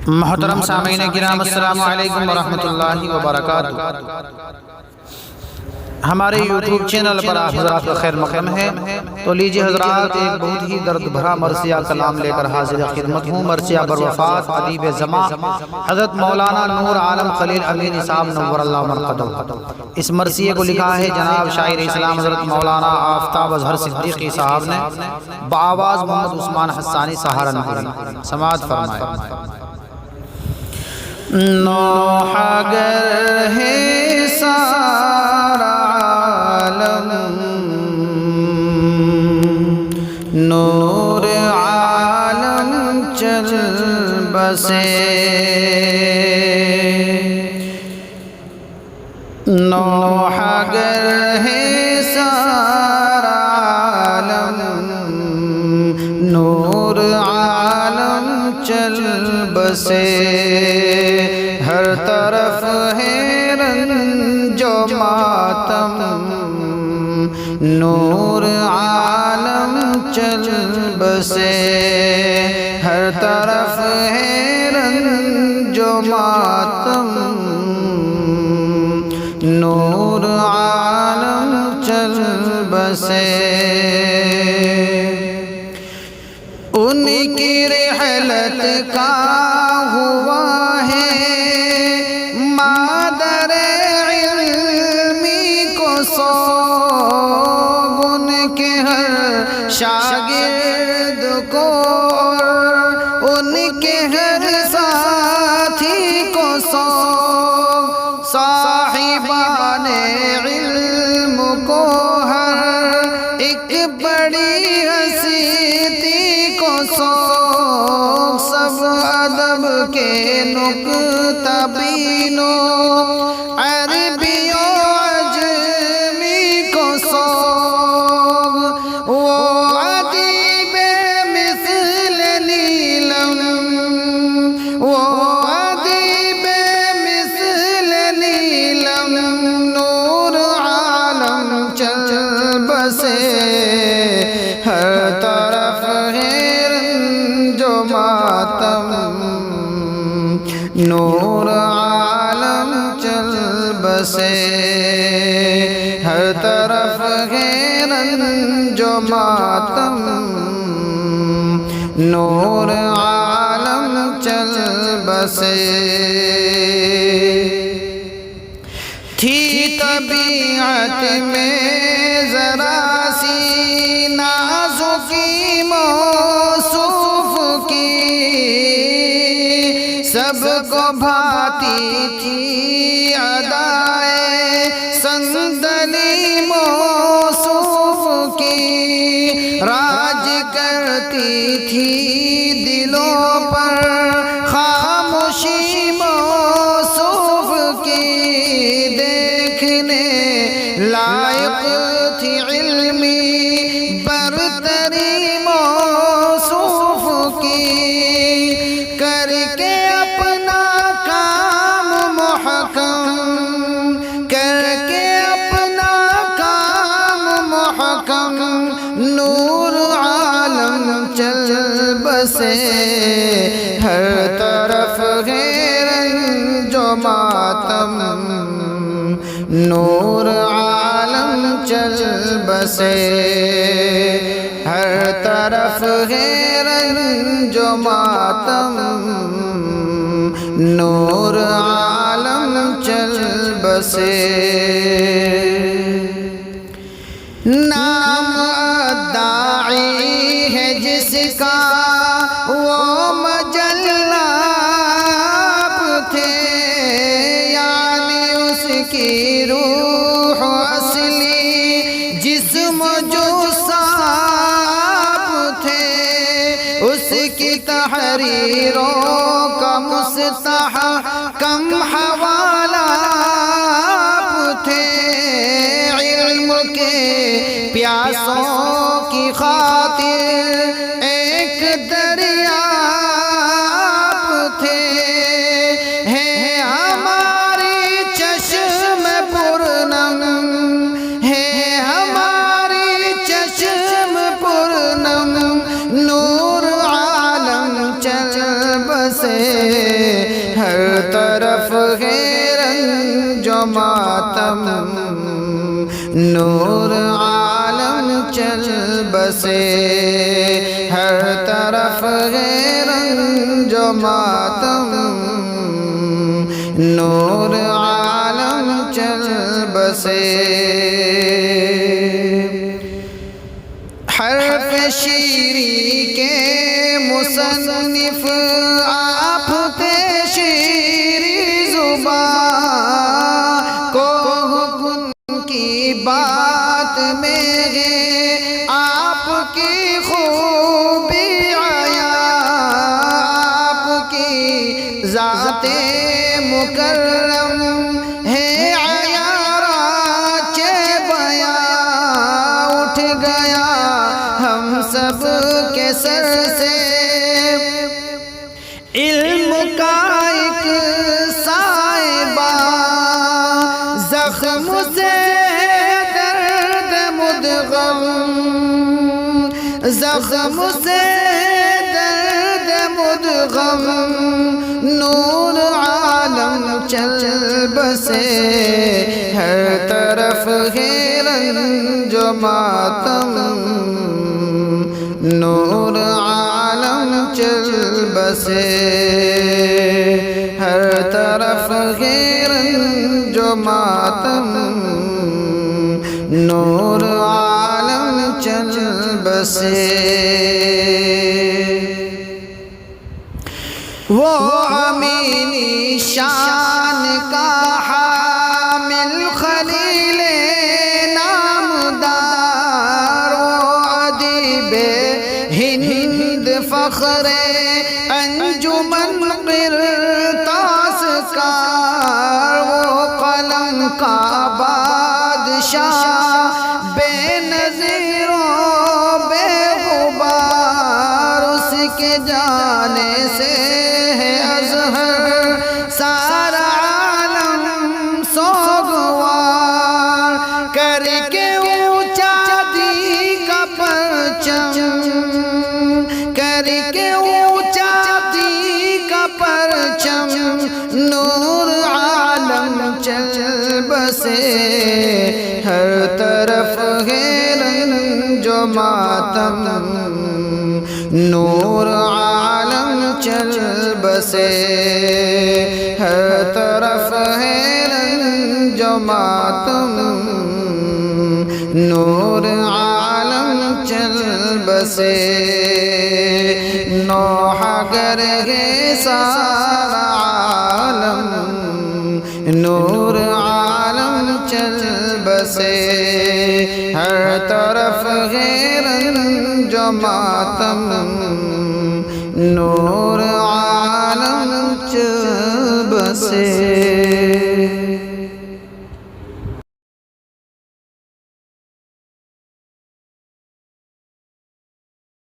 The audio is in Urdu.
محترم سامعین کرام، السلام علیکم ورحمۃ اللہ وبرکاتہ۔ ہمارے یوٹیوب چینل پر آپ حضرات کا خیر مقدم ہے۔ تو لیجئے حضرات، ایک بہت ہی درد بھرا مرثیہ کلام لے کر حاضر خدمت ہوں۔ مرثیہ بروفات ادیب زماں حضرت مولانا نور عالم خلیل امینی صاحب نور اللہ مرقدہ۔ اس مرثیے کو لکھا ہے جناب شاعر اسلام حضرت مولانا آفتاب اظہر صدیقی صاحب نے، بآواز محمد عثمان حسانی سہارنپوری۔ سماعت فرمائے۔ نوح اگر ہے سارا عالم، نور عالم چل بسے، نوح اگر ہے سارا عالم، نور عالم چل بسے، ہر طرف ہے رنج و ماتم، نور عالم چل بسے، ہر طرف ہے رنج و ماتم، نور عالم چل بسے۔ ان کی رحلت کا ہوا مادر علمی کو سوگ، ان کے ہر شاگرد کو ان کے ہر ساتھی کو سوگ، صاحبان علم کو ہر ایک بڑی حسیتی کو سوگ، سب ادب کے نکتہ بینوں عربی و عجمی کو سوگ، وہ ادیب مثل نیلم، وہ ادیب مثل نیلم، نور عالم چل بسے، ہر طرف ہے رنج و ماتم، نور عالم چل بسے، ہر طرف ہے رنج و ماتم، نور عالم چل بسے۔ تھی طبیعت میں ذرا سی نازکی موصوف کی، سب کو بھاتی تھی ادائے صندلی موصوف کی، راج کرتی تھی دلوں پر خاموشی موصوف کی، دیکھنے لائق تھی علمی برتری موصوف کی، کر کے اپنا کام محکم، کر کے اپنا کام محکم، نور عالم چل بسے، ہر طرف ہے رنج و ماتم، نور عالم چل بسے، ہر طرف ہے رنج و ماتم، نور عالم چل بسے۔ نام داعی ہے جس کا وہ مجلہ آپ تھے، یعنی اس کی روح اصلی جسم جو صاحب تھے، اس کی تحریروں کا مستحکم حوالہ آپ تھے، علم کے پیاسوں کی خاطر ایک دریا آپ تھے، ہے ہماری چشم پرنم، ہے ہماری چشم پرنم، نور عالم چل بسے، ہر طرف ہے رنج و ماتم نور عالم چل بسے ہر طرف ہے رنج و ماتم نور عالم چل بسے حرف شیری کے مصنف آپ تھے شیری زبان کو حکم کی بات میں ہے آپ کی خوبی آیا آپ کی ذات مکرم ہے عیارات بیاں اٹھ گیا ہم سب کے سر سے علم کا ایک سائبہ زخم سے درد مدغم زخم سے درد مدغم نور عالم چل بسے ہر طرف ہے رنج و ماتم نور عالم چل بسے ہر طرف ہے رنج و ماتم نور عالم چل بسے وہ امینی شان کا حامل خلیل نامدار وہ ادیب ہند فخر انجمن قرطاس کار وہ قلم کا بادشاہ بے نظیر و بے غبار اس کے جانے سے سارا عالم سوگوار کر کے اونچا دی کا پرچم کر کے اونچا دی کا پرچم نور عالم چل بسے ہر طرف ہے رنج و ماتم نور عالم چل بسے ہر طرف ہے رنج و ماتم نور عالم چل بسے نوح گر ہے سارا عالم نور عالم چل بسے ہر طرف ہے رنج و ماتم نور عالم چل بسے